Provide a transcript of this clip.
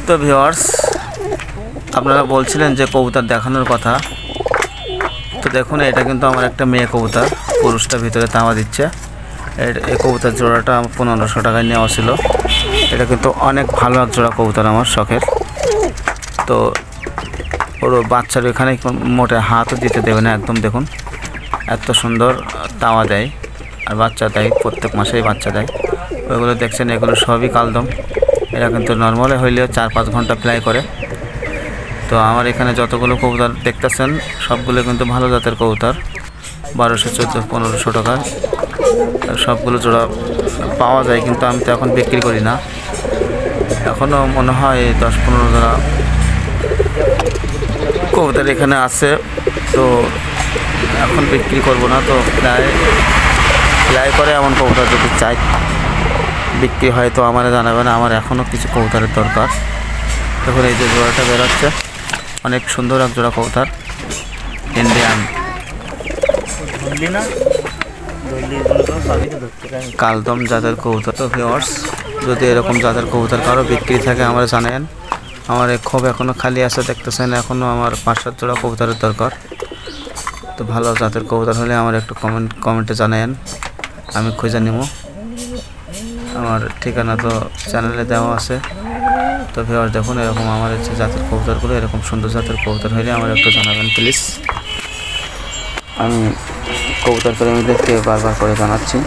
তো ভিউয়ার্স, আপনারা বলছিলেন যে কবুতর দেখানোর কথা, তো দেখুন এটা কিন্তু আমার একটা মেয়ে কবুতর, পুরুষটা ভিতরে তাওয়া দিচ্ছে। এই কবুতর জোড়াটা 1500 টাকায় নেওয়া ছিল। এটা কিন্তু অনেক ভালো এক জোড়া কবুতর, আমার শখের। তো ওর বাচ্চার এখানে মোটে হাতও দিতে দেবে না, একদম দেখুন এত সুন্দর তাওয়া দেয় আর বাচ্চা দেয়, প্রত্যেক মাসেই বাচ্চা দেয়। ওইগুলো দেখছেন, এগুলো সবই কালদম। এরা কিন্তু নর্মালে হইলেও 4-5 ঘন্টা ফ্লাই করে। তো আমার এখানে যতগুলো কবুতর দেখতেছেন সবগুলো কিন্তু ভালো জাতের কবুতর, 1200, 1400, 1500 টাকা সবগুলো জোড়া পাওয়া যায়। কিন্তু আমি তো এখন বিক্রি করি না, এখনও মনে হয় 10-15 জোড়া কবুতর এখানে আছে। তো এখন বিক্রি করব না। তো ফ্লাই করে এমন কবুতর যদি চাই বিক্রি হয় তো আমার জানাবেন। আমার এখনও কিছু কবুতরের দরকার। দেখুন এই যে জোড়াটা বেরোচ্ছে, অনেক সুন্দর এক জোড়া কবুতর, ইন্ডিয়ান কালদম জাতের কবুতর। তো ভিউয়ার্স, যদি এরকম জাতের কবুতর কারো বিক্রি থাকে আমার জানেন। আমার এই খোপ এখনও খালি আছে, দেখতেছেন। এখনও আমার 5-7 জোড়া কবুতরের দরকার। তো ভালো জাতের কবুতর হলে আমার একটু কমেন্টে জানায়েন, আমি খুঁজে নিব। আমার ঠিকানা তো চ্যানেলে দেওয়া আছে। তো ভিউয়ার্স দেখুন, এরকম আমার হচ্ছে জাতের কবুতরগুলো, এরকম সুন্দর জাতের কবুতর হলে আমার একটু জানাবেন প্লিজ। আমি কবুতর প্রেমীদেরকে বারবার করে জানাচ্ছি।